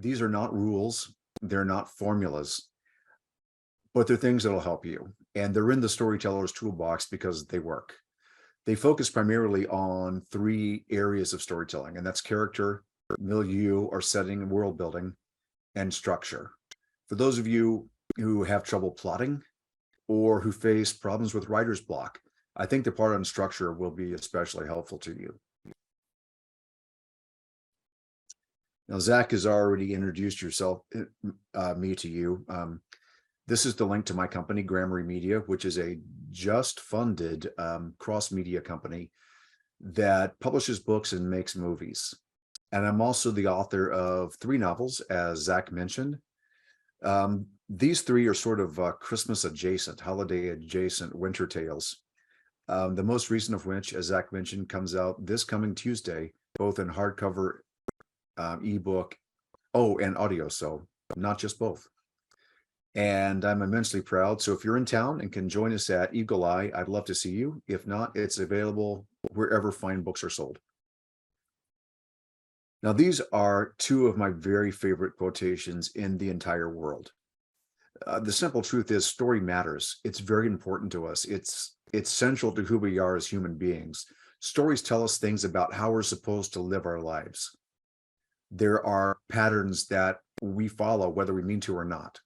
these are not rules, they're not formulas, but they're things that'll help you. And they're in the Storyteller's Toolbox because they work. They focus primarily on three areas of storytelling, and that's character, milieu or setting, world building, and structure. For those of you who have trouble plotting or who face problems with writer's block, I think the part on structure will be especially helpful to you. Now, Zach has already introduced me to you. This is the link to my company, Gramarye Media, which is a just funded cross-media company that publishes books and makes movies. And I'm also the author of 3 novels, as Zach mentioned. These 3 are sort of Christmas adjacent, holiday adjacent winter tales. The most recent of which, as Zach mentioned, comes out this coming Tuesday, both in hardcover, ebook, and audio, so not just both. And I'm immensely proud. So if you're in town and can join us at Eagle Eye, I'd love to see you. If not, it's available wherever fine books are sold. Now, these are 2 of my very favorite quotations in the entire world. The simple truth is story matters. It's very important to us. It's central to who we are as human beings. Stories tell us things about how we're supposed to live our lives. There are patterns that we follow, whether we mean to or not.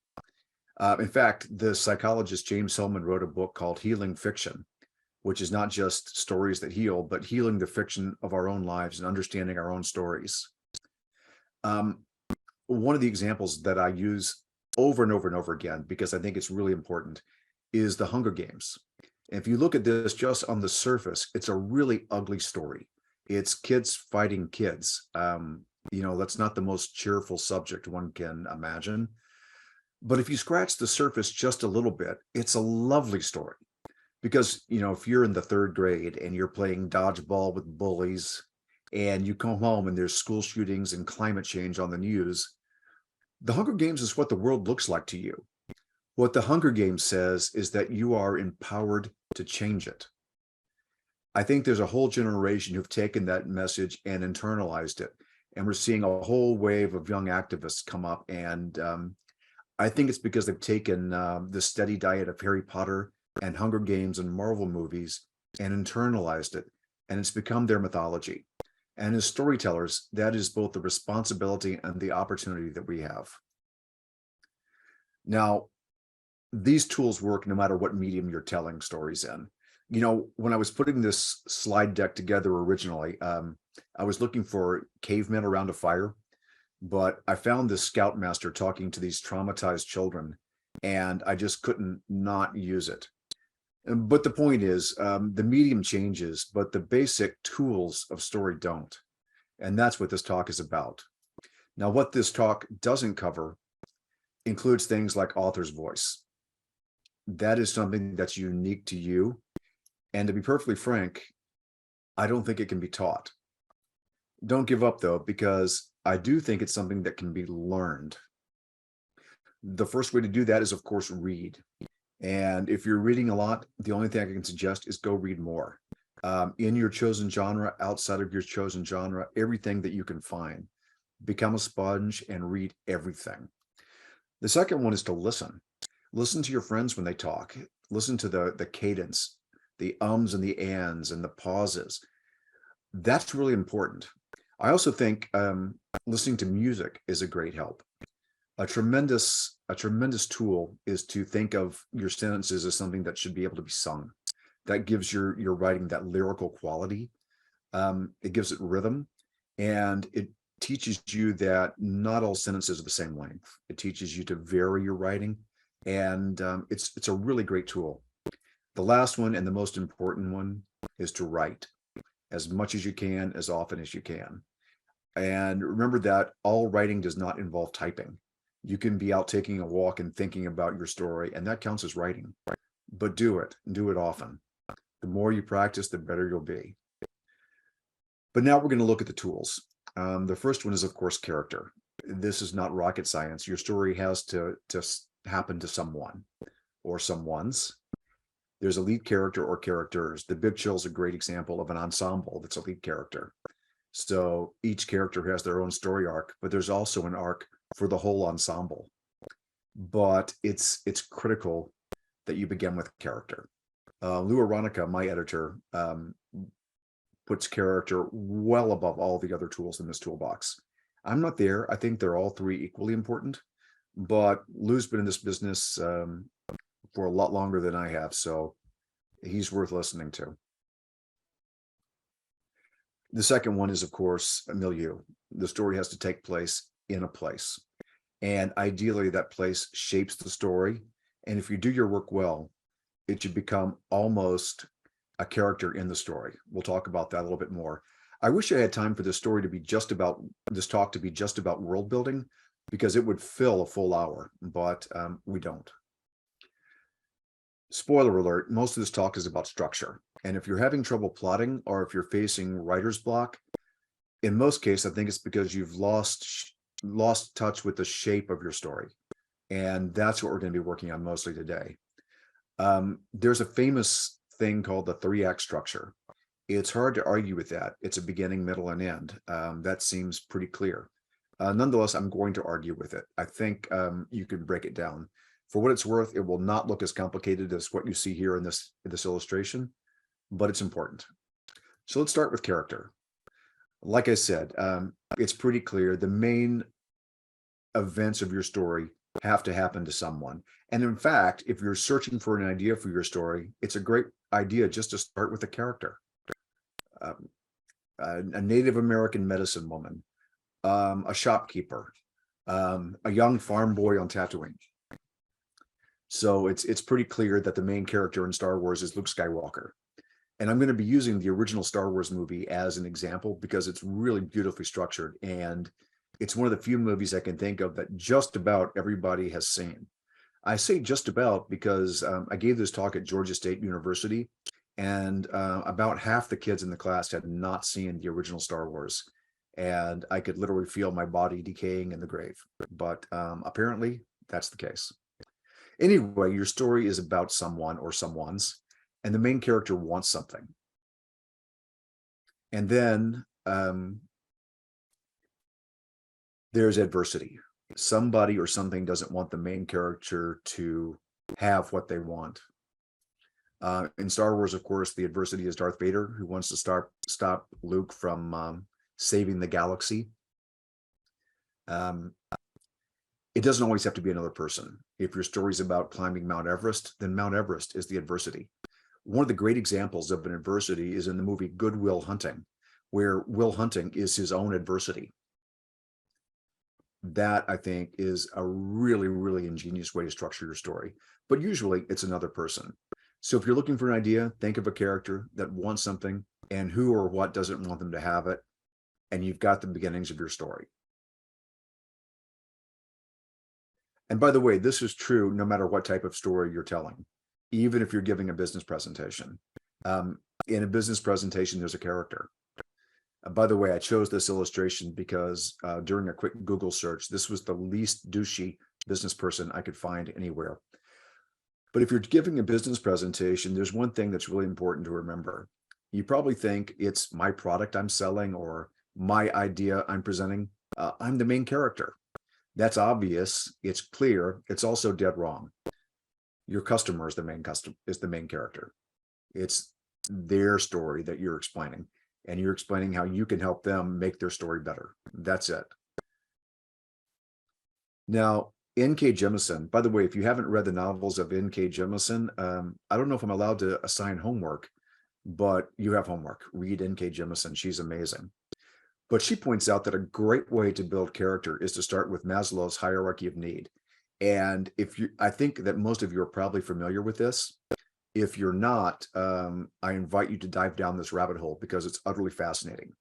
In fact, the psychologist James Hillman wrote a book called Healing Fiction, which is not just stories that heal, but healing the fiction of our own lives and understanding our own stories. One of the examples that I use over and over and over again, because I think it's really important, is the Hunger Games. If you look at this just on the surface, it's a really ugly story. It's kids fighting kids. That's not the most cheerful subject one can imagine. But if you scratch the surface just a little bit, it's a lovely story. Because, if you're in the 3rd grade and you're playing dodgeball with bullies and you come home and there's school shootings and climate change on the news, the Hunger Games is what the world looks like to you. What the Hunger Games says is that you are empowered to change it. I think there's a whole generation who've taken that message and internalized it. And we're seeing a whole wave of young activists come up. And I think it's because they've taken the steady diet of Harry Potter and Hunger Games and Marvel movies and internalized it. And it's become their mythology. And as storytellers, that is both the responsibility and the opportunity that we have. Now, these tools work no matter what medium you're telling stories in. When I was putting this slide deck together originally, I was looking for cavemen around a fire, but I found this scoutmaster talking to these traumatized children, and I just couldn't not use it. But the point is, the medium changes, but the basic tools of story don't. And that's what this talk is about. Now, what this talk doesn't cover includes things like author's voice. That is something that's unique to you. And to be perfectly frank, I don't think it can be taught. Don't give up, though, because I do think it's something that can be learned. The first way to do that is, of course, read. And if you're reading a lot, the only thing I can suggest is go read more. In your chosen genre, outside of your chosen genre, everything that you can find. Become a sponge and read everything. The second one is to listen. Listen to your friends when they talk. Listen to the cadence, the ums and the ands and the pauses. That's really important. I also think listening to music is a great help. A tremendous tool is to think of your sentences as something that should be able to be sung. That gives your writing that lyrical quality. It gives it rhythm, and it teaches you that not all sentences are the same length. It teaches you to vary your writing, and it's a really great tool. The last one and the most important one is to write as much as you can, as often as you can. And remember that all writing does not involve typing. You can be out taking a walk and thinking about your story, and that counts as writing. But do it often. The more you practice, the better you'll be. But now we're going to look at the tools. The first one is, of course, character. This is not rocket science. Your story has to happen to someone or someones. There's a lead character or characters. The Big Chill is a great example of an ensemble that's a lead character. So each character has their own story arc, but there's also an arc for the whole ensemble, but it's critical that you begin with character. Lou Aronica, my editor, puts character well above all the other tools in this toolbox. I'm not there. I think they're all three equally important, but Lou's been in this business for a lot longer than I have, so he's worth listening to. The second one is, of course, a milieu. The story has to take place in a place, and ideally that place shapes the story. And if you do your work well, it should become almost a character in the story. We'll talk about that a little bit more. I wish I had time for this story to be just about this talk to be just about world building, because it would fill a full hour, but we don't. Spoiler alert, most of this talk is about structure. And if you're having trouble plotting, or if you're facing writer's block, in most cases, I think it's because you've lost touch with the shape of your story. And that's what we're going to be working on mostly today. There's a famous thing called the 3-act structure. It's hard to argue with that. It's a beginning, middle, and end. That seems pretty clear. Nonetheless, I'm going to argue with it. I think you can break it down. For what it's worth, it will not look as complicated as what you see here in this illustration, but it's important. So let's start with character. Like I said, it's pretty clear the main events of your story have to happen to someone. And in fact, if you're searching for an idea for your story, it's a great idea just to start with a character. A Native American medicine woman, a shopkeeper, a young farm boy on Tatooine. So it's pretty clear that the main character in Star Wars is Luke Skywalker. And I'm going to be using the original Star Wars movie as an example because it's really beautifully structured. And it's one of the few movies I can think of that just about everybody has seen. I say just about because I gave this talk at Georgia State University, and about half the kids in the class had not seen the original Star Wars. And I could literally feel my body decaying in the grave. But apparently that's the case. Anyway, your story is about someone or someone's, and the main character wants something. And then there's adversity. Somebody or something doesn't want the main character to have what they want. In Star Wars, of course, the adversity is Darth Vader, who wants to stop Luke from saving the galaxy. It doesn't always have to be another person. If your story's about climbing Mount Everest, then Mount Everest is the adversity. One of the great examples of an adversity is in the movie Good Will Hunting, where Will Hunting is his own adversity. That, I think, is a really, really ingenious way to structure your story. But usually it's another person. So if you're looking for an idea, think of a character that wants something and who or what doesn't want them to have it. And you've got the beginnings of your story. And by the way, this is true no matter what type of story you're telling, even if you're giving a business presentation. In a business presentation, there's a character. By the way, I chose this illustration because during a quick Google search, this was the least douchey business person I could find anywhere. But if you're giving a business presentation, there's one thing that's really important to remember. You probably think it's my product I'm selling or my idea I'm presenting. I'm the main character. That's obvious. It's clear. It's also dead wrong. Your customer is the main character. It's their story that you're explaining, and you're explaining how you can help them make their story better. That's it. Now, N.K. Jemisin, by the way, if you haven't read the novels of N.K. Jemisin, I don't know if I'm allowed to assign homework, but you have homework. Read N.K. Jemisin. She's amazing. But she points out that a great way to build character is to start with Maslow's hierarchy of need. And I think that most of you are probably familiar with this. If you're not, I invite you to dive down this rabbit hole because it's utterly fascinating.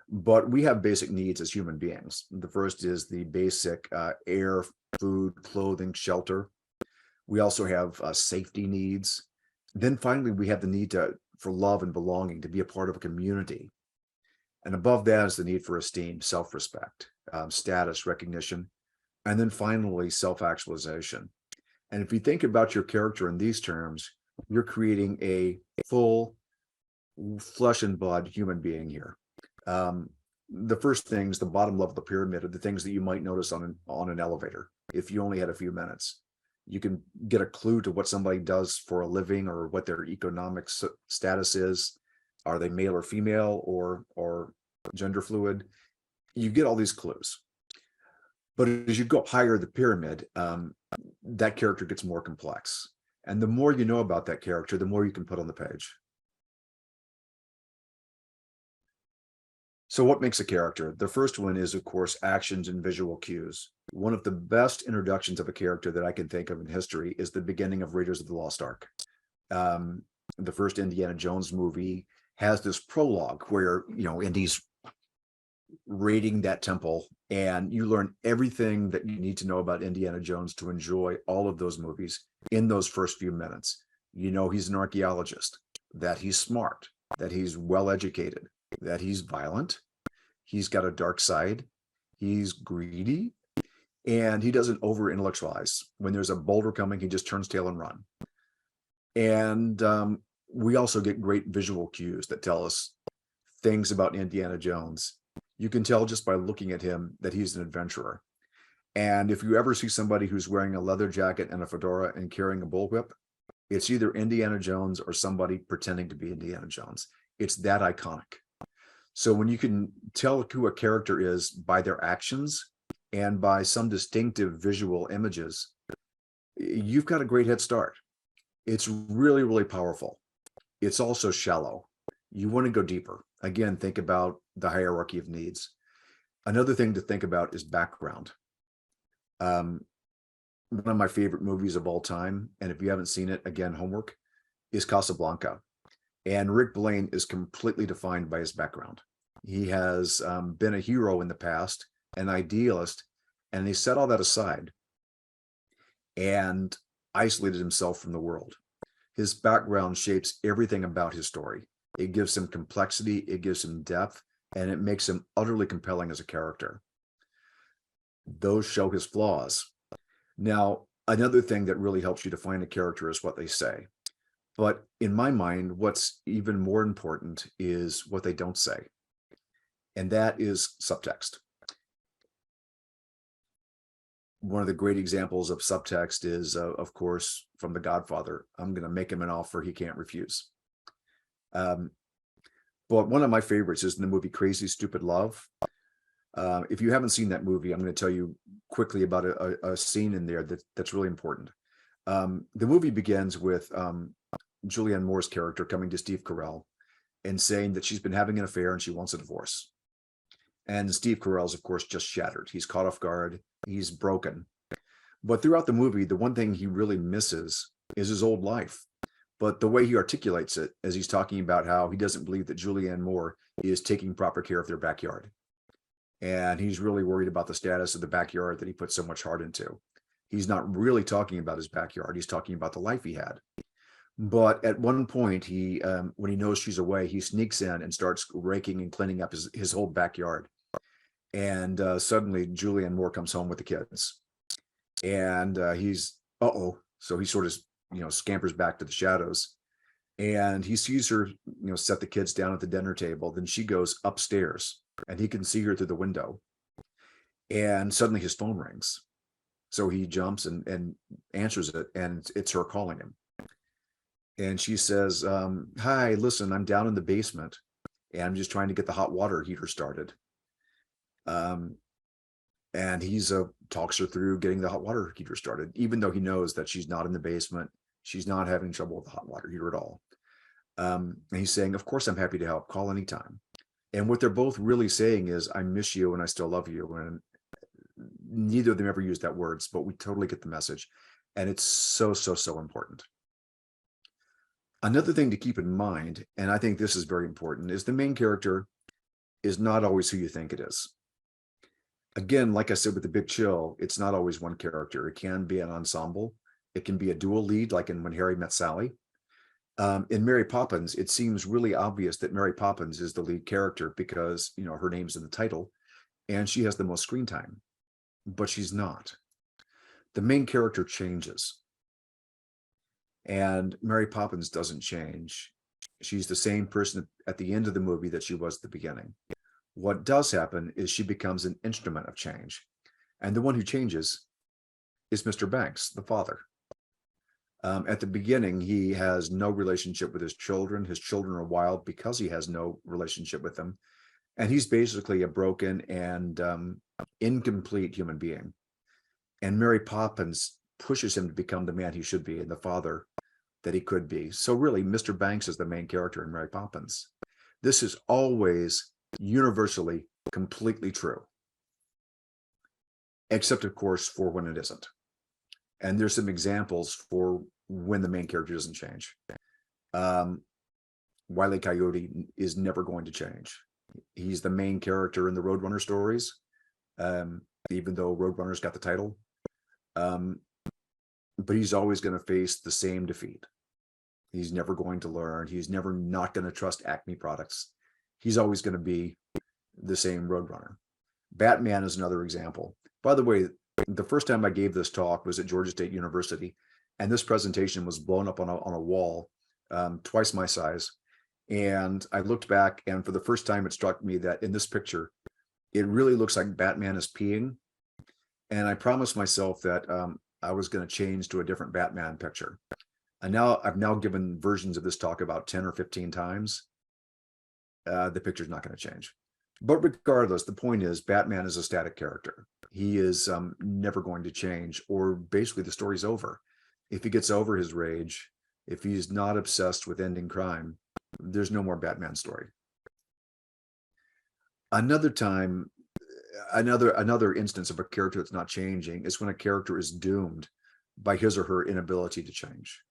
But we have basic needs as human beings. The first is the basic air, food, clothing, shelter. We also have safety needs. Then finally, we have the need for love and belonging, to be a part of a community. And above that is the need for esteem, self-respect, status, recognition, and then finally self-actualization. And if you think about your character in these terms, you're creating a full flesh and blood human being here. the first things, the bottom level of the pyramid, are the things that you might notice on an elevator. If you only had a few minutes, you can get a clue to what somebody does for a living or what their economic status is. Are they male or female or gender fluid? You get all these clues. But as you go up higher the pyramid, that character gets more complex. And the more you know about that character, the more you can put on the page. So what makes a character? The first one is, of course, actions and visual cues. One of the best introductions of a character that I can think of in history is the beginning of Raiders of the Lost Ark. The first Indiana Jones movie has this prologue where, Indy's raiding that temple, and you learn everything that you need to know about Indiana Jones to enjoy all of those movies in those first few minutes. He's an archaeologist, that he's smart, that he's well-educated, that he's violent, he's got a dark side, he's greedy, and he doesn't over-intellectualize. When there's a boulder coming, he just turns tail and run. And we also get great visual cues that tell us things about Indiana Jones. You can tell just by looking at him that he's an adventurer. And if you ever see somebody who's wearing a leather jacket and a fedora and carrying a bullwhip, it's either Indiana Jones or somebody pretending to be Indiana Jones. It's that iconic. So when you can tell who a character is by their actions and by some distinctive visual images, you've got a great head start. It's really, really powerful. It's also shallow. You want to go deeper. Again, think about the hierarchy of needs. Another thing to think about is background. One of my favorite movies of all time, and if you haven't seen it, again, homework, is Casablanca. And Rick Blaine is completely defined by his background. He has been a hero in the past, an idealist, and he set all that aside and isolated himself from the world. His background shapes everything about his story. It gives him complexity, it gives him depth, and it makes him utterly compelling as a character. Those show his flaws. Now, another thing that really helps you define a character is what they say. But in my mind, what's even more important is what they don't say. And that is subtext. One of the great examples of subtext is, of course, from The Godfather. I'm going to make him an offer he can't refuse. But one of my favorites is in the movie Crazy Stupid Love. If you haven't seen that movie, I'm going to tell you quickly about a scene in there that's really important. The movie begins with Julianne Moore's character coming to Steve Carell and saying that she's been having an affair and she wants a divorce. And Steve Carell's, of course, just shattered. He's caught off guard. He's broken. But throughout the movie, the one thing he really misses is his old life. But the way he articulates it, as he's talking about how he doesn't believe that Julianne Moore is taking proper care of their backyard. And he's really worried about the status of the backyard that he put so much heart into. He's not really talking about his backyard. He's talking about the life he had. But at one point, when he knows she's away, he sneaks in and starts raking and cleaning up his whole backyard. And suddenly Julianne Moore comes home with the kids. And he's, so he sort of, scampers back to the shadows. And he sees her, set the kids down at the dinner table. Then she goes upstairs and he can see her through the window. And suddenly his phone rings. So he jumps and answers it, and it's her calling him. And she says, hi, listen, I'm down in the basement and I'm just trying to get the hot water heater started. And he's talks her through getting the hot water heater started, even though he knows that she's not in the basement. She's not having trouble with the hot water heater at all. And he's saying, of course, I'm happy to help. Call anytime. And what they're both really saying is, I miss you and I still love you. And neither of them ever used that words, but we totally get the message. And it's so, so, so important. Another thing to keep in mind, and I think this is very important, is the main character is not always who you think it is. Again, like I said with The Big Chill, it's not always one character. It can be an ensemble. It can be a dual lead, like in When Harry Met Sally. In Mary Poppins, it seems really obvious that Mary Poppins is the lead character because, her name's in the title and she has the most screen time, but she's not. The main character changes. And Mary Poppins doesn't change. She's the same person at the end of the movie that she was at the beginning. What does happen is she becomes an instrument of change. And the one who changes is Mr. Banks, the father. At the beginning, he has no relationship with his children. His children are wild because he has no relationship with them. And he's basically a broken and incomplete human being. And Mary Poppins pushes him to become the man he should be and the father that he could be. So really, Mr. Banks is the main character in Mary Poppins. This is always universally completely true, except of course for when it isn't. And there's some examples for when the main character doesn't change. Wile E. Coyote is never going to change. He's the main character in the Roadrunner stories, even though Roadrunner's got the title. But he's always going to face the same defeat. He's never going to learn. He's never not going to trust Acme products. He's always going to be the same Roadrunner. Batman is another example. By the way, the first time I gave this talk was at Georgia State University, and this presentation was blown up on a wall, twice my size. And I looked back, and for the first time, it struck me that in this picture, it really looks like Batman is peeing. And I promised myself that I was going to change to a different Batman picture. And now I've now given versions of this talk about 10 or 15 times. The picture's not going to change. But regardless, the point is Batman is a static character. He is never going to change, or basically the story's over. If he gets over his rage, if he's not obsessed with ending crime, there's no more Batman story. Another time, another instance of a character that's not changing is when a character is doomed by his or her inability to change.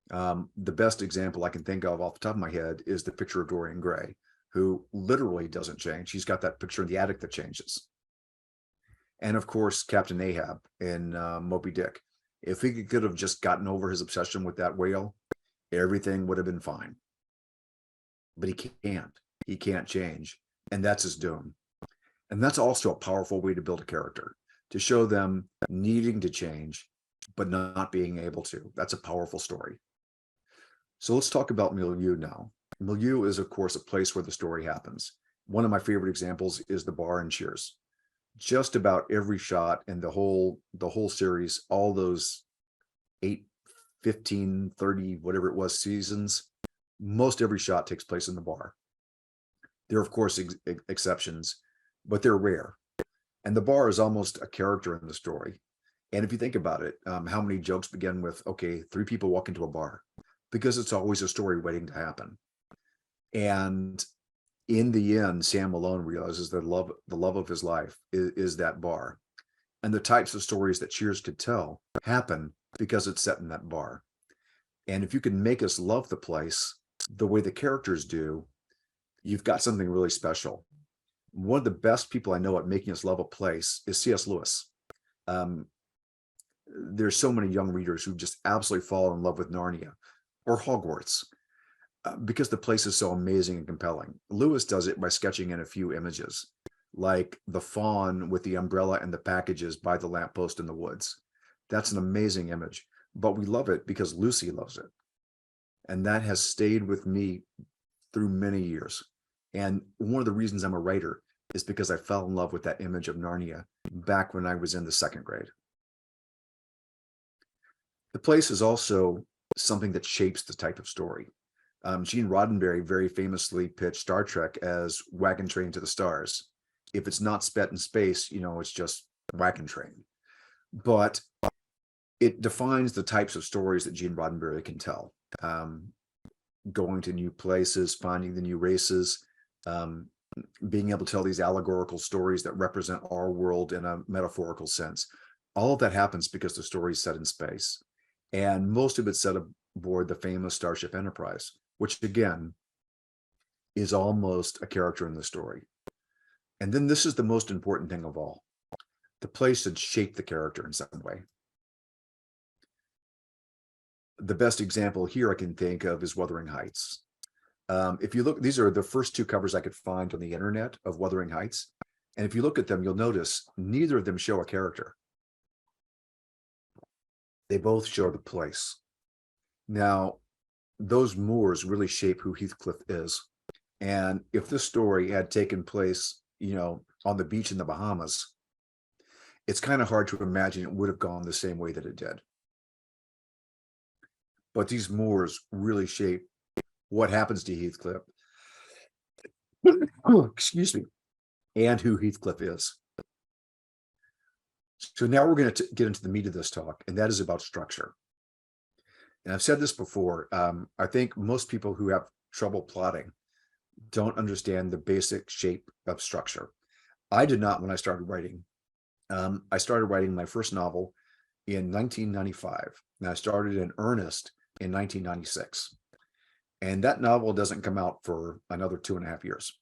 The best example I can think of off the top of my head is the picture of Dorian Gray, who literally doesn't change. He's got that picture in the attic that changes. And of course, Captain Ahab in Moby Dick. If he could have just gotten over his obsession with that whale, everything would have been fine. But he can't. He can't change. And that's his doom. And that's also a powerful way to build a character, to show them needing to change, but not being able to. That's a powerful story. So let's talk about milieu now. Milieu is, of course, a place where the story happens. One of my favorite examples is the bar in Cheers. Just about every shot in the whole series, all those 8, 15, 30, whatever it was, seasons, most every shot takes place in the bar. There are, of course, exceptions, but they're rare. And the bar is almost a character in the story. And if you think about it, how many jokes begin with, okay, 3 people walk into a bar? Because it's always a story waiting to happen. And in the end, Sam Malone realizes that the love of his life is that bar. And the types of stories that Cheers could tell happen because it's set in that bar. And if you can make us love the place the way the characters do, you've got something really special. One of the best people I know at making us love a place is C.S. Lewis. There's so many young readers who just absolutely fall in love with Narnia or Hogwarts because the place is so amazing and compelling. Lewis does it by sketching in a few images, like the fawn with the umbrella and the packages by the lamppost in the woods. That's an amazing image, but we love it because Lucy loves it. And that has stayed with me through many years. And one of the reasons I'm a writer is because I fell in love with that image of Narnia back when I was in the 2nd grade. The place is also something that shapes the type of story. Gene Roddenberry very famously pitched Star Trek as Wagon Train to the Stars. If it's not set in space, it's just Wagon Train. But it defines the types of stories that Gene Roddenberry can tell. Going to new places, finding the new races, being able to tell these allegorical stories that represent our world in a metaphorical sense. All of that happens because the story is set in space. And most of it's set aboard the famous Starship Enterprise, which again is almost a character in the story. And then this is the most important thing of all. The place should shape the character in some way. The best example here I can think of is Wuthering Heights. If you look, these are the first 2 covers I could find on the internet of Wuthering Heights. And if you look at them, you'll notice neither of them show a character. They both show the place. Now, those moors really shape who Heathcliff is. And if this story had taken place, on the beach in the Bahamas, it's kind of hard to imagine it would have gone the same way that it did. But these moors really shape what happens to Heathcliff. Oh, excuse me, and who Heathcliff is. So now we're going to get into the meat of this talk, and that is about structure. And I've said this before. I think most people who have trouble plotting don't understand the basic shape of structure. I did not when I started writing. I started writing my first novel in 1995, and I started in earnest in 1996. And that novel doesn't come out for another 2.5 years.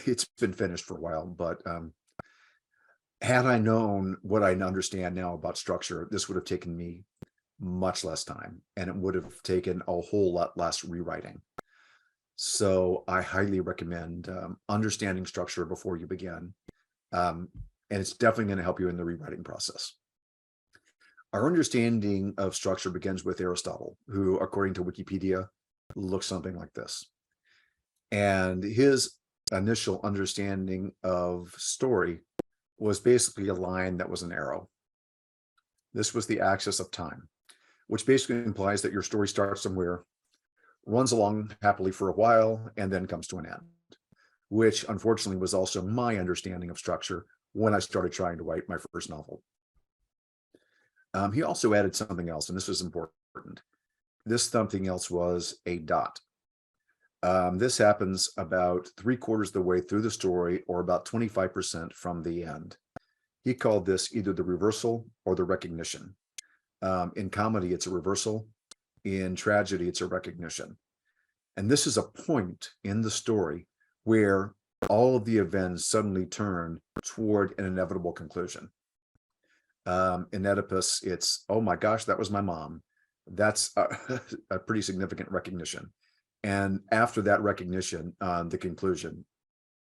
It's been finished for a while, but had I known what I understand now about structure, this would have taken me much less time, and it would have taken a whole lot less rewriting. So I highly recommend understanding structure before you begin. And it's definitely going to help you in the rewriting process. Our understanding of structure begins with Aristotle, who, according to Wikipedia, looks something like this. And his initial understanding of story was basically a line that was an arrow. This was the axis of time, which basically implies that your story starts somewhere, runs along happily for a while, and then comes to an end, which unfortunately was also my understanding of structure when I started trying to write my first novel. He also added something else, and this was important. This something else was a dot. This happens about 3/4 of the way through the story, or about 25% from the end. He called this either the reversal or the recognition. In comedy, it's a reversal. In tragedy, it's a recognition. And this is a point in the story where all of the events suddenly turn toward an inevitable conclusion. In Oedipus, it's, oh my gosh, that was my mom. That's a pretty significant recognition. And after that recognition, the conclusion,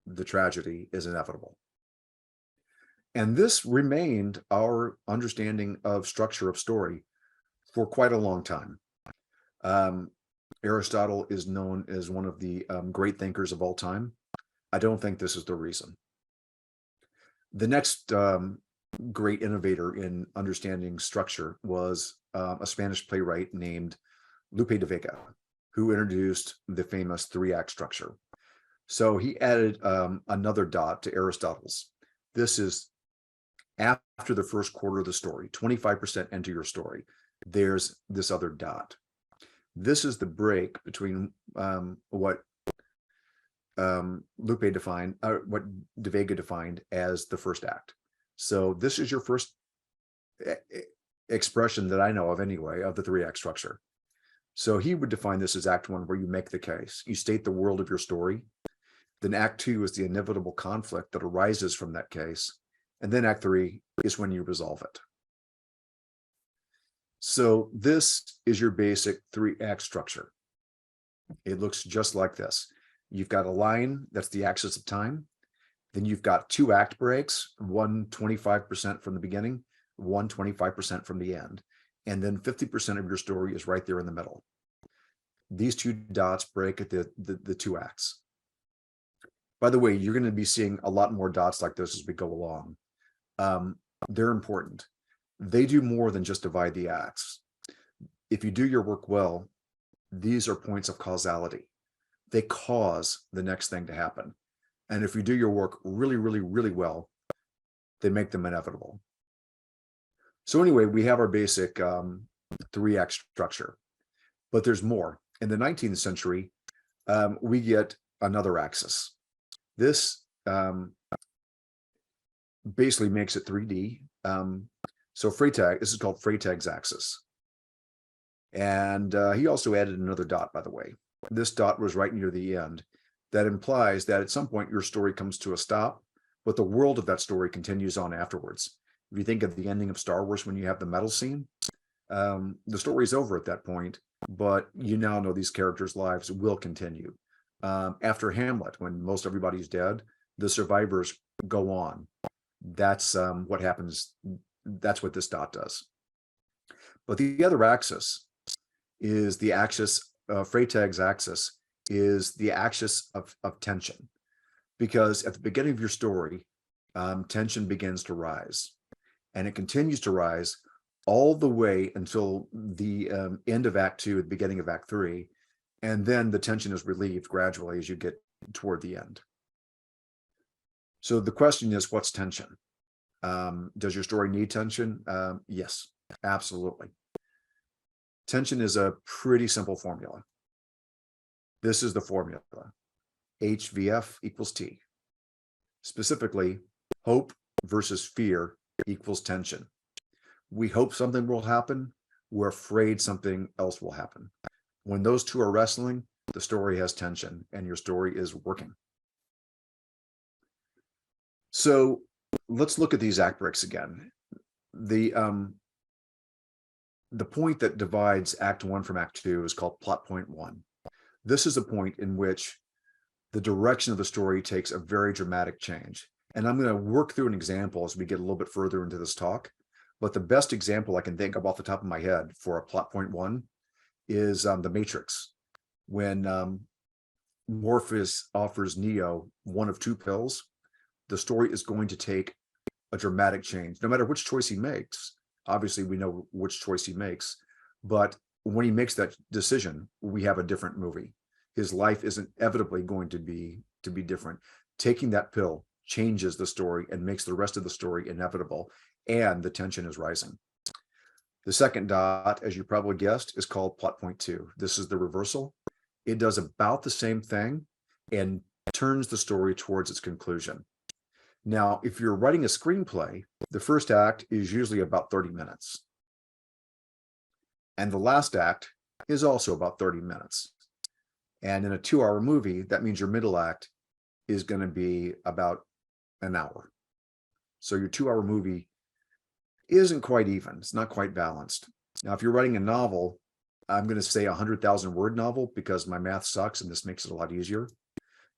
the tragedy, is inevitable. And this remained our understanding of structure of story for quite a long time. Aristotle is known as one of the great thinkers of all time. I don't think this is the reason. The next great innovator in understanding structure was a Spanish playwright named Lope de Vega, who introduced the famous 3-act structure. So he added another dot to Aristotle's. This is after the first quarter of the story, 25% into your story, there's this other dot. This is the break between what Lope defined, what de Vega defined as the first act. So this is your first expression that I know of anyway, of the 3-act structure. So he would define this as Act 1, where you make the case. You state the world of your story. Then Act 2 is the inevitable conflict that arises from that case. And then Act 3 is when you resolve it. So this is your basic 3-act structure. It looks just like this. You've got a line, that's the axis of time. Then you've got 2 act breaks, one 25% from the beginning, one 25% from the end. And then 50% of your story is right there in the middle. These 2 dots break at the 2 acts. By the way, you're going to be seeing a lot more dots like this as we go along. They're important. They do more than just divide the acts. If you do your work well, these are points of causality. They cause the next thing to happen. And if you do your work really, really, really well, they make them inevitable. So anyway, we have our basic 3-act structure, but there's more. In the 19th century, we get another axis. This basically makes it 3D. So Freytag, this is called Freytag's axis. And he also added another dot, by the way. This dot was right near the end. That implies that at some point your story comes to a stop, but the world of that story continues on afterwards. If you think of the ending of Star Wars when you have the medal scene, the story's over at that point, but you now know these characters' lives will continue. After Hamlet, when most everybody's dead, the survivors go on. That's what happens. That's what this dot does. But the other axis is the axis, Freytag's axis, is the axis of tension, because at the beginning of your story, tension begins to rise, and it continues to rise all the way until the end of Act 2, at the beginning of Act 3, and then the tension is relieved gradually as you get toward the end. So the question is, what's tension? Does your story need tension? Yes, absolutely. Tension is a pretty simple formula. This is the formula. HVF equals T. Specifically, hope versus fear equals tension. We hope something will happen. We're afraid something else will happen. When those two are wrestling, the story has tension and your story is working. So let's look at these act breaks again. The point that divides Act 1 from Act 2 is called plot point 1. This is a point in which the direction of the story takes a very dramatic change. And I'm going to work through an example as we get a little bit further into this talk. But the best example I can think of off the top of my head for a plot point 1 is The Matrix. When Morpheus offers Neo one of two pills, the story is going to take a dramatic change, no matter which choice he makes. Obviously, we know which choice he makes, but when he makes that decision, we have a different movie. His life is inevitably going to be different. Taking that pill changes the story and makes the rest of the story inevitable, and the tension is rising. The second dot, as you probably guessed, is called plot point 2. This is the reversal. It does about the same thing and turns the story towards its conclusion. Now, if you're writing a screenplay, the first act is usually about 30 minutes. And the last act is also about 30 minutes. And in a 2-hour movie, that means your middle act is going to be about an hour. So your 2-hour movie isn't quite even. It's not quite balanced. Now, if you're writing a novel, I'm going to say 100,000 word novel because my math sucks and this makes it a lot easier.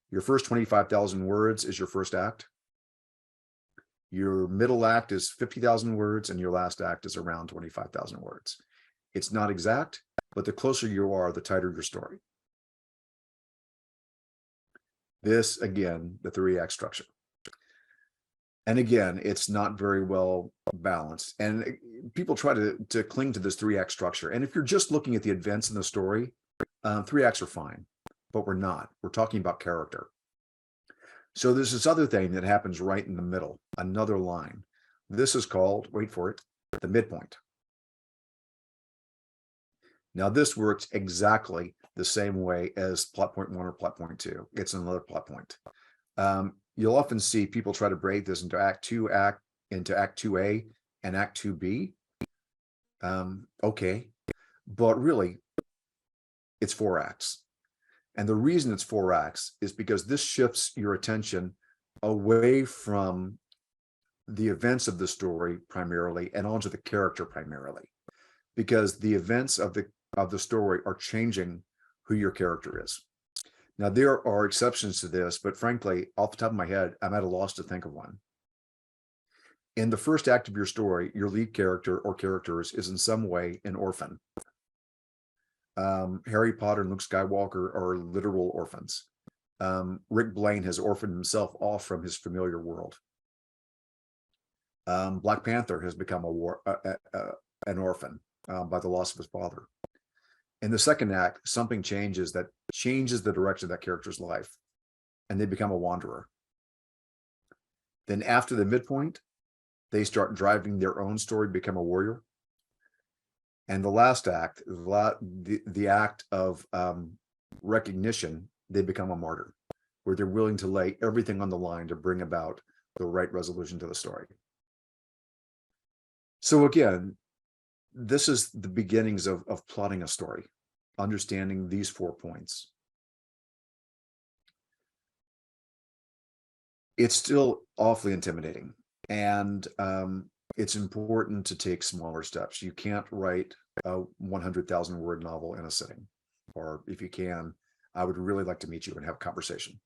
Your first 25,000 words is your first act. Your middle act is 50,000 words and your last act is around 25,000 words. It's not exact, but the closer you are, the tighter your story. This, again, the 3-act structure. And again, it's not very well balanced. And people try to cling to this 3-act structure. And if you're just looking at the events in the story, 3 acts are fine, but we're not. We're talking about character. So there's this other thing that happens right in the middle, another line. This is called, wait for it, the midpoint. Now this works exactly the same way as plot point 1 or plot point 2. It's another plot point. You'll often see people try to break this into Act 2A and Act 2B. Okay, but really, it's 4 acts. And the reason it's 4 acts is because this shifts your attention away from the events of the story primarily and onto the character primarily, because the events of the story are changing who your character is. Now, there are exceptions to this, but frankly, off the top of my head, I'm at a loss to think of one. In the first act of your story, your lead character or characters is in some way an orphan. Harry Potter and Luke Skywalker are literal orphans. Rick Blaine has orphaned himself off from his familiar world. Black Panther has become an orphan by the loss of his father. In the second act, something changes that changes the direction of that character's life, and they become a wanderer. Then after the midpoint, they start driving their own story, become a warrior. And the last act, the act of recognition, they become a martyr, where they're willing to lay everything on the line to bring about the right resolution to the story. So again, this is the beginnings of plotting a story, understanding these 4 points. It's still awfully intimidating, and it's important to take smaller steps. You can't write a 100,000 word novel in a sitting, or if you can, I would really like to meet you and have a conversation.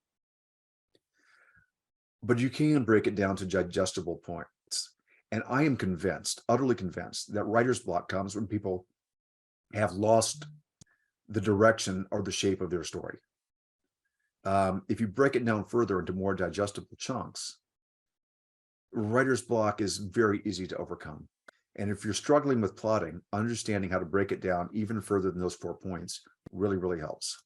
But you can break it down to digestible points. And I am convinced, utterly convinced, that writer's block comes when people have lost the direction or the shape of their story. If you break it down further into more digestible chunks, writer's block is very easy to overcome. And if you're struggling with plotting, understanding how to break it down even further than those 4 points really, really helps.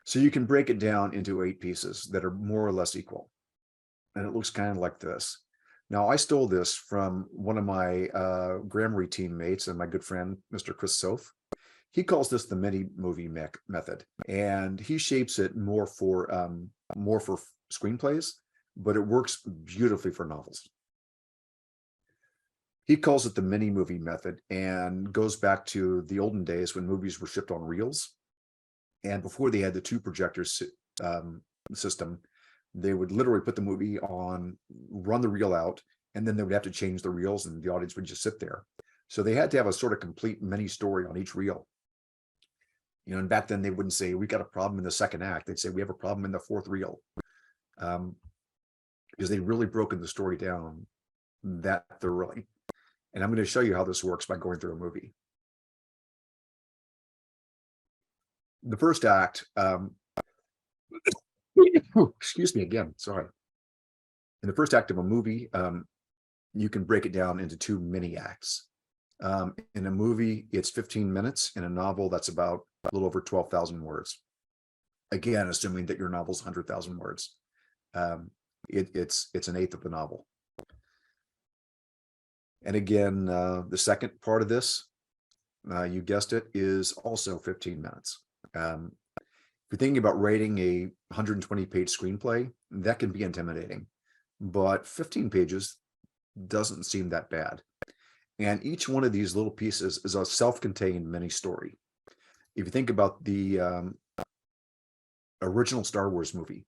So you can break it down into 8 pieces that are more or less equal. And it looks kind of like this. Now, I stole this from one of my Gramarye teammates and my good friend, Mr. Chris Soth. He calls this the mini movie method, and he shapes it more for screenplays, but it works beautifully for novels. He calls it the mini movie method and goes back to the olden days when movies were shipped on reels. And before they had the 2 projector system, they would literally put the movie on, run the reel out, and then they would have to change the reels and the audience would just sit there. So they had to have a sort of complete mini story on each reel. You know, and back then they wouldn't say, we got a problem in the 2nd act. They'd say, we have a problem in the 4th reel. Because they'd really broken the story down that thoroughly. And I'm going to show you how this works by going through a movie. The first act, excuse me again, sorry. In the first act of a movie, you can break it down into 2 mini acts. In a movie, it's 15 minutes. In a novel, that's about a little over 12,000 words. Again, assuming that your novel's 100,000 words. It's an eighth of the novel. And again, the second part of this, you guessed it, is also 15 minutes. If you're thinking about writing a 120-page screenplay, that can be intimidating, but 15 pages doesn't seem that bad. And each one of these little pieces is a self-contained mini story. If you think about the original Star Wars movie,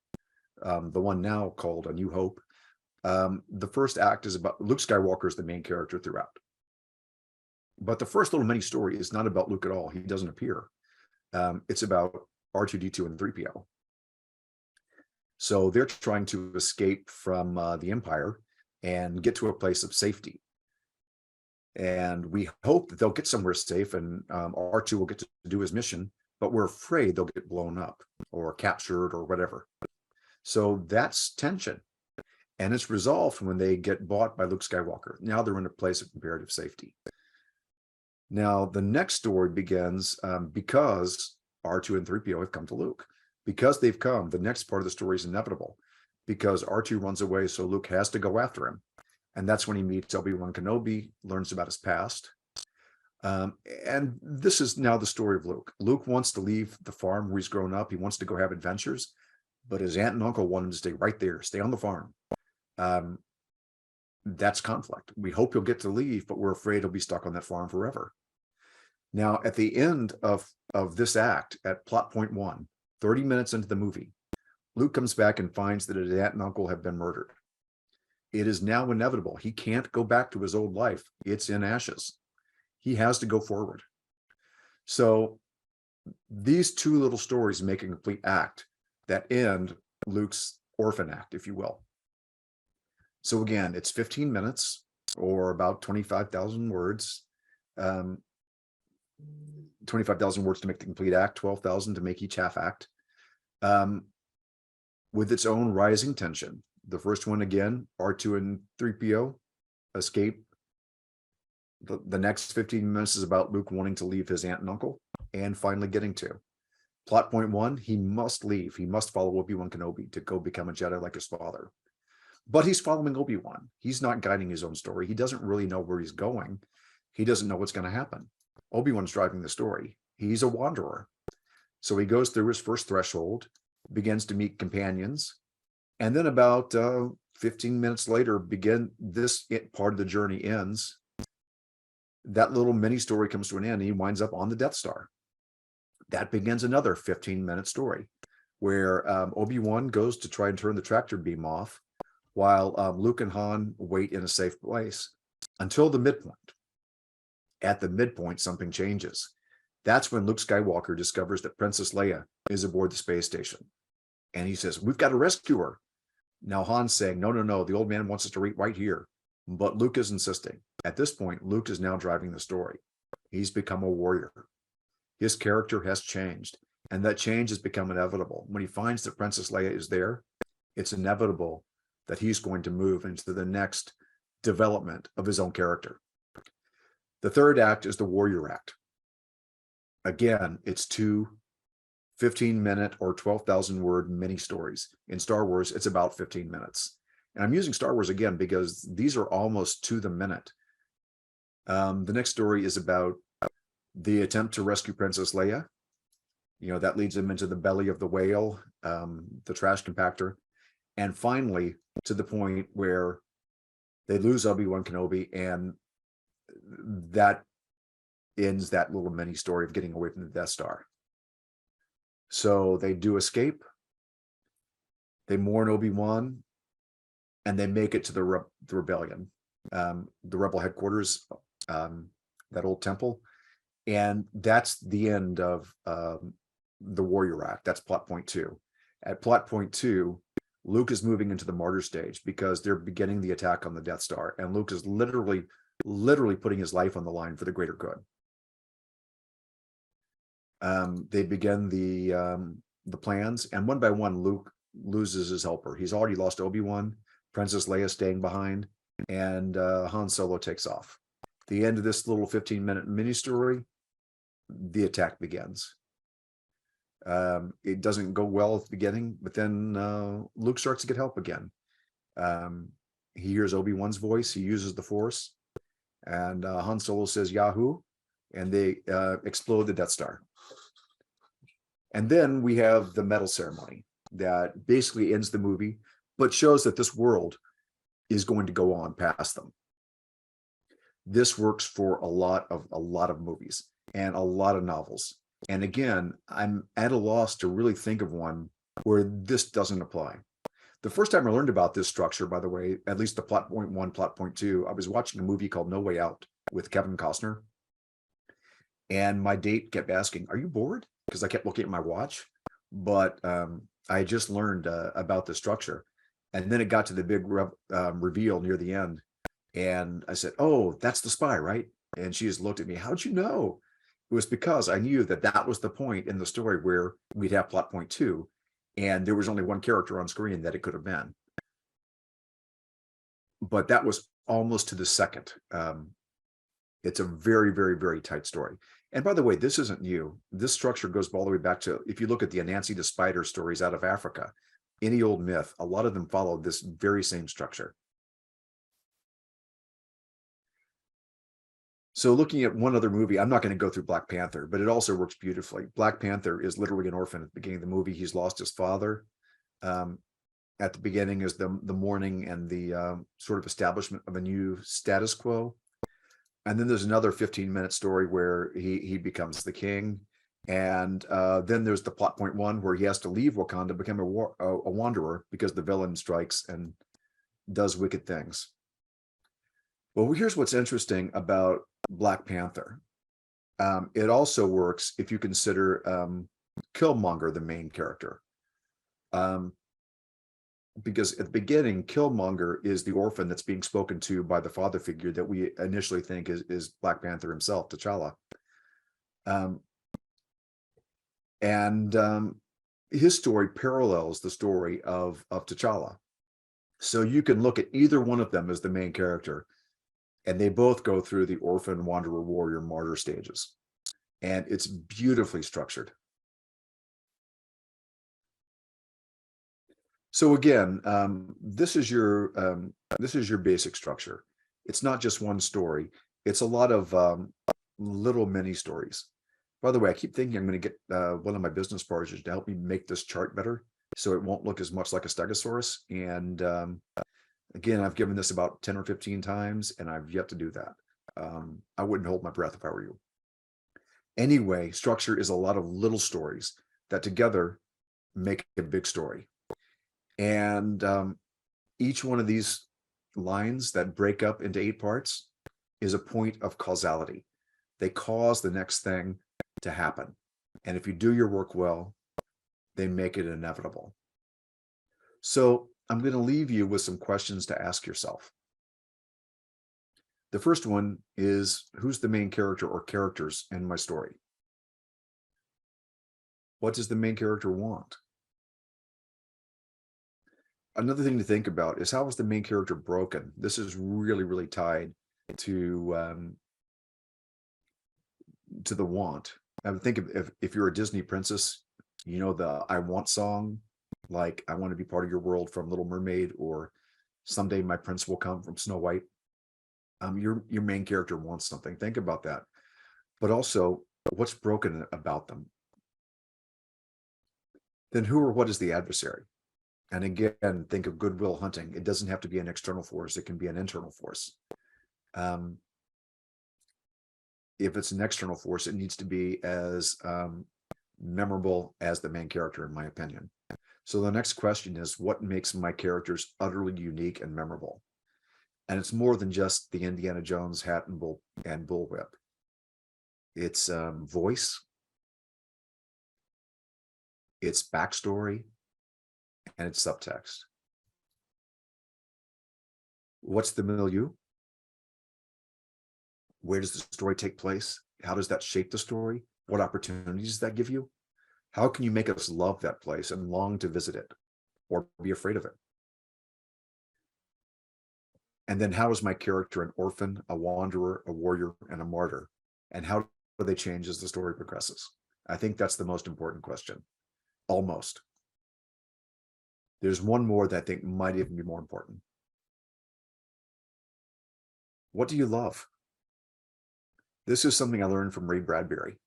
the one now called A New Hope, the first act is about Luke Skywalker is the main character throughout. But the first little mini story is not about Luke at all. He doesn't appear. It's about R2-D2 and 3PO. So they're trying to escape from the Empire and get to a place of safety. And we hope that they'll get somewhere safe and R2 will get to do his mission, but we're afraid they'll get blown up or captured or whatever. So that's tension. And it's resolved when they get bought by Luke Skywalker. Now they're in a place of comparative safety. Now, the next story begins because R2 and 3PO have come to Luke. Because they've come, the next part of the story is inevitable. Because R2 runs away, so Luke has to go after him. And that's when he meets Obi-Wan Kenobi, learns about his past. And this is now the story of Luke. Luke wants to leave the farm where he's grown up. He wants to go have adventures. But his aunt and uncle want him to stay right there, stay on the farm. That's conflict. We hope he'll get to leave, but we're afraid he'll be stuck on that farm forever. Now, at the end of this act, at plot point 1, 30 minutes into the movie, Luke comes back and finds that his aunt and uncle have been murdered. It is now inevitable. He can't go back to his old life. It's in ashes. He has to go forward. So these 2 little stories make a complete act that end Luke's orphan act, if you will. So again, it's 15 minutes or about 25,000 words. 25,000 words to make the complete act, 12,000 to make each half act, with its own rising tension. The first one, again, R2 and 3PO escape. The next 15 minutes is about Luke wanting to leave his aunt and uncle and finally getting to. Plot point 1, he must leave. He must follow Obi-Wan Kenobi to go become a Jedi like his father. But he's following Obi-Wan. He's not guiding his own story. He doesn't really know where he's going. He doesn't know what's going to happen. Obi-Wan's driving the story. He's a wanderer. So he goes through his first threshold, begins to meet companions, and then about 15 minutes later, part of the journey ends. That little mini story comes to an end, and he winds up on the Death Star. That begins another 15-minute story where Obi-Wan goes to try and turn the tractor beam off while Luke and Han wait in a safe place until the midpoint. At the midpoint, something changes. That's when Luke Skywalker discovers that Princess Leia is aboard the space station. And he says, we've got to rescue her. Now Han's saying, no, no, no, the old man wants us to wait right here. But Luke is insisting. At this point, Luke is now driving the story. He's become a warrior. His character has changed. And that change has become inevitable. When he finds that Princess Leia is there, it's inevitable that he's going to move into the next development of his own character. The third act is the Warrior Act. Again, it's two 15-minute or 12,000 word mini stories. In Star Wars, it's about 15 minutes. And I'm using Star Wars again because these are almost to the minute. The next story is about the attempt to rescue Princess Leia. You know, that leads him into the belly of the whale, the trash compactor, and finally to the point where they lose Obi-Wan Kenobi, and that ends that little mini story of getting away from the Death Star. So they do escape, they mourn Obi-Wan, and they make it to the rebellion, the rebel headquarters, that old temple. And that's the end of the Warrior Act. That's plot point 2. At plot point 2, Luke is moving into the martyr stage because they're beginning the attack on the Death Star, and Luke is literally putting his life on the line for the greater good. They begin the plans, and one by one, Luke loses his helper. He's already lost Obi-Wan, Princess Leia staying behind, and Han Solo takes off. The end of this little 15-minute mini story, the attack begins. It doesn't go well at the beginning, but then Luke starts to get help again. He hears Obi-Wan's voice, he uses the Force, and Han Solo says Yahoo, and they explode the Death Star. And then we have the medal ceremony that basically ends the movie, but shows that this world is going to go on past them. This works for a lot of movies and a lot of novels. And again, I'm at a loss to really think of one where this doesn't apply. The first time I learned about this structure, by the way, at least the plot point 1, plot point 2, I was watching a movie called No Way Out with Kevin Costner. And my date kept asking, "Are you bored?" Because I kept looking at my watch. But I just learned about the structure. And then it got to the big reveal near the end. And I said, "Oh, that's the spy, right?" And she just looked at me, "How'd you know?" It was because I knew that that was the point in the story where we'd have plot point 2, and there was only one character on screen that it could have been. But that was almost to the second. It's a very, very, very tight story. And by the way, this isn't new. This structure goes all the way back to, if you look at the Anansi the Spider stories out of Africa, any old myth, a lot of them follow this very same structure. So looking at one other movie, I'm not going to go through Black Panther, but it also works beautifully. Black Panther is literally an orphan at the beginning of the movie. He's lost his father. At the beginning is the mourning and the sort of establishment of a new status quo. And then there's another 15-minute story where he becomes the king. And then there's the plot point 1 where he has to leave Wakanda, become a wanderer because the villain strikes and does wicked things. Well, here's what's interesting about Black Panther. It also works if you consider Killmonger the main character. Because at the beginning, Killmonger is the orphan that's being spoken to by the father figure that we initially think is Black Panther himself, T'Challa. His story parallels the story of T'Challa. So you can look at either one of them as the main character, and they both go through the orphan, wanderer, warrior, martyr stages. And it's beautifully structured. So again, this is your basic structure. It's not just one story. It's a lot of little mini stories. By the way, I keep thinking I'm going to get one of my business partners to help me make this chart better so it won't look as much like a stegosaurus. And again, I've given this about 10 or 15 times, and I've yet to do that. I wouldn't hold my breath if I were you. Anyway, structure is a lot of little stories that together make a big story. And each one of these lines that break up into 8 parts is a point of causality. They cause the next thing to happen. And if you do your work well, they make it inevitable. So I'm going to leave you with some questions to ask yourself. The first one is, who's the main character or characters in my story? What does the main character want? Another thing to think about is, how is the main character broken? This is really, really tied to the want. I would think of, if you're a Disney princess, you know, the I Want song, like I want to be part of your world from Little Mermaid, or someday my prince will come from Snow White. Your main character wants something. Think about that. But also, what's broken about them? Then who or what is the adversary? And again, think of Good Will Hunting. It doesn't have to be an external force. It can be an internal force. If it's an external force, it needs to be as memorable as the main character, in my opinion. So the next question is, what makes my characters utterly unique and memorable? And it's more than just the Indiana Jones hat and bullwhip. It's voice, its backstory, and its subtext. What's the milieu? Where does the story take place? How does that shape the story? What opportunities does that give you? How can you make us love that place and long to visit it, or be afraid of it? And then, how is my character an orphan, a wanderer, a warrior, and a martyr? And how do they change as the story progresses? I think that's the most important question. Almost. There's one more that I think might even be more important. What do you love? This is something I learned from Ray Bradbury.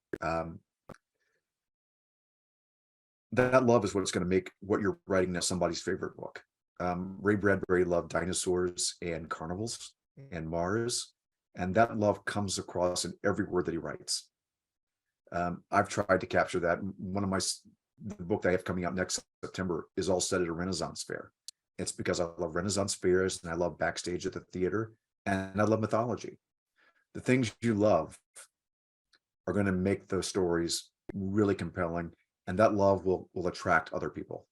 That love is what's going to make what you're writing as somebody's favorite book. Ray Bradbury loved dinosaurs and carnivals and Mars, and that love comes across in every word that he writes. I've tried to capture that. The book that I have coming out next September is all set at a Renaissance fair. It's because I love Renaissance fairs, and I love backstage at the theater, and I love mythology. The things you love are going to make those stories really compelling, and that love will attract other people.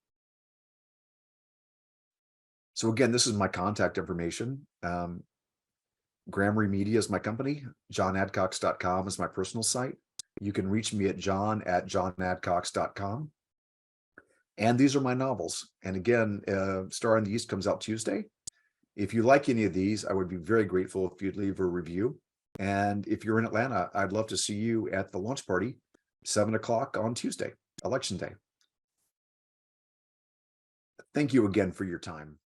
So again, this is my contact information. Gramarye Media is my company. JohnAdcox.com is my personal site. You can reach me at john@johnadcox.com. And these are my novels. And again, Star in the East comes out Tuesday. If you like any of these, I would be very grateful if you'd leave a review. And if you're in Atlanta, I'd love to see you at the launch party, 7 o'clock on Tuesday, Election Day. Thank you again for your time.